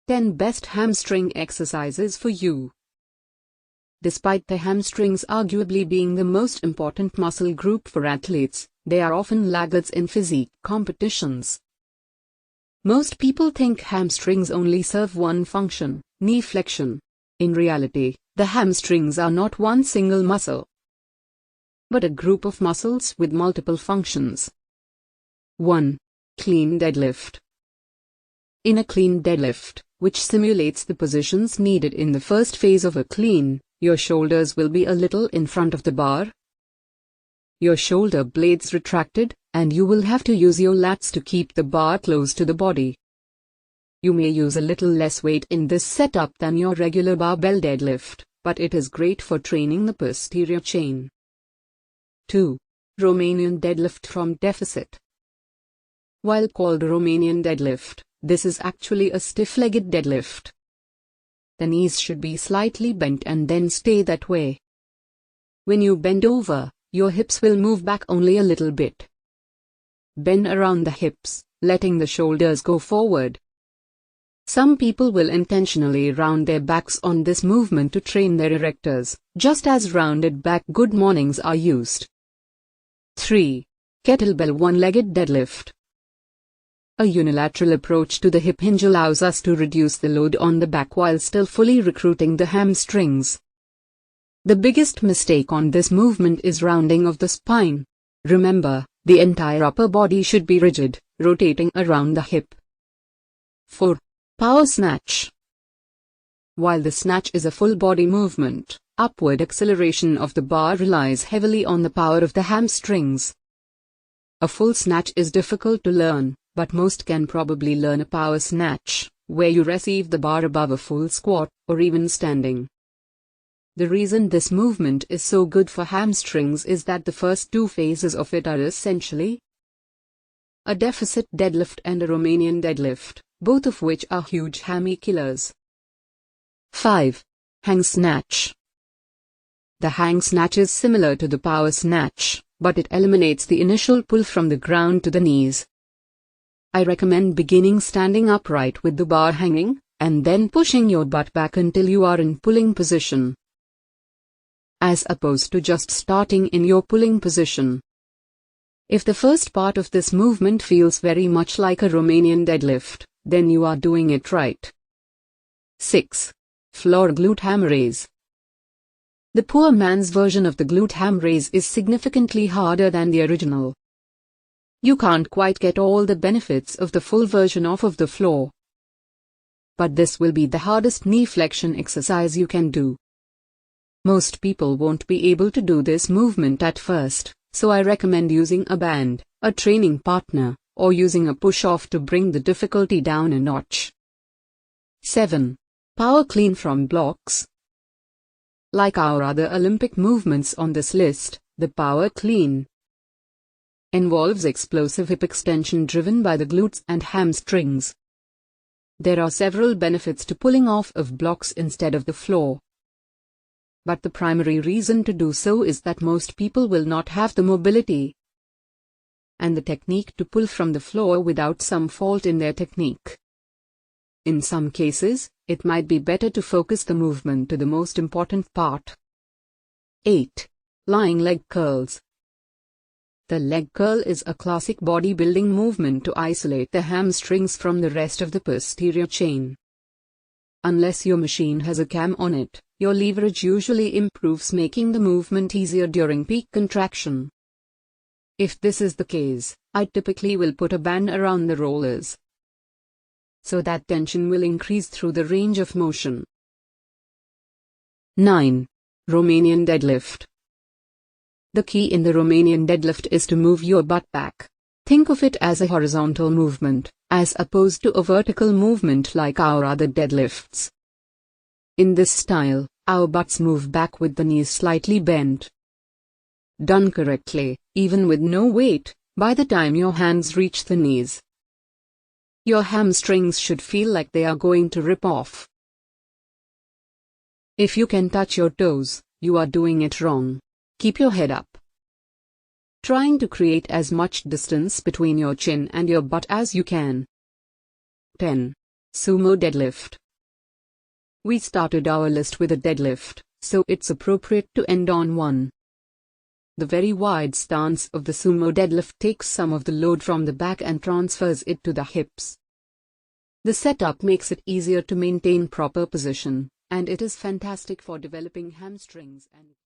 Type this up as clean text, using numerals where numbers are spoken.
10 Best Hamstring Exercises for You. Despite the hamstrings arguably being the most important muscle group for athletes, they are often laggards in physique competitions. Most people think hamstrings only serve one function, knee flexion. In reality, the hamstrings are not one single muscle, but a group of muscles with multiple functions. 1. Clean deadlift. In a clean deadlift, which simulates the positions needed in the first phase of a clean, your shoulders will be a little in front of the bar, your shoulder blades retracted, and you will have to use your lats to keep the bar close to the body. You may use a little less weight in this setup than your regular barbell deadlift, but it is great for training the posterior chain. 2. Romanian deadlift from deficit. While called a Romanian deadlift, this is actually a stiff-legged deadlift. The knees should be slightly bent and then stay that way. When you bend over, your hips will move back only a little bit. Bend around the hips, letting the shoulders go forward. Some people will intentionally round their backs on this movement to train their erectors, just as rounded back good mornings are used. 3. Kettlebell one-legged deadlift. A unilateral approach to the hip hinge allows us to reduce the load on the back while still fully recruiting the hamstrings. The biggest mistake on this movement is rounding of the spine. Remember, the entire upper body should be rigid, rotating around the hip. 4. Power snatch. While the snatch is a full body movement, upward acceleration of the bar relies heavily on the power of the hamstrings. A full snatch is difficult to learn, but most can probably learn a power snatch, where you receive the bar above a full squat, or even standing. The reason this movement is so good for hamstrings is that the first two phases of it are essentially a deficit deadlift and a Romanian deadlift, both of which are huge hammy killers. 5. Hang snatch. The hang snatch is similar to the power snatch, but it eliminates the initial pull from the ground to the knees. I recommend beginning standing upright with the bar hanging, and then pushing your butt back until you are in pulling position, as opposed to just starting in your pulling position. If the first part of this movement feels very much like a Romanian deadlift, then you are doing it right. 6. Floor glute ham raise. The poor man's version of the glute ham raise is significantly harder than the original. You can't quite get all the benefits of the full version off of the floor. But this will be the hardest knee flexion exercise you can do. Most people won't be able to do this movement at first, so I recommend using a band, a training partner, or using a push-off to bring the difficulty down a notch. 7. Power clean from blocks. Like our other Olympic movements on this list, the power clean involves explosive hip extension driven by the glutes and hamstrings. There are several benefits to pulling off of blocks instead of the floor, but the primary reason to do so is that most people will not have the mobility and the technique to pull from the floor without some fault in their technique. In some cases, it might be better to focus the movement to the most important part. 8. Lying leg curls. The leg curl is a classic bodybuilding movement to isolate the hamstrings from the rest of the posterior chain. Unless your machine has a cam on it, your leverage usually improves, making the movement easier during peak contraction. If this is the case, I typically will put a band around the rollers, so that tension will increase through the range of motion. 9. Romanian deadlift. The key in the Romanian deadlift is to move your butt back. Think of it as a horizontal movement, as opposed to a vertical movement like our other deadlifts. In this style, our butts move back with the knees slightly bent. Done correctly, even with no weight, by the time your hands reach the knees, your hamstrings should feel like they are going to rip off. If you can touch your toes, you are doing it wrong. Keep your head up, trying to create as much distance between your chin and your butt as you can. 10. Sumo deadlift. We started our list with a deadlift, so it's appropriate to end on one. The very wide stance of the sumo deadlift takes some of the load from the back and transfers it to the hips. The setup makes it easier to maintain proper position, and it is fantastic for developing hamstrings and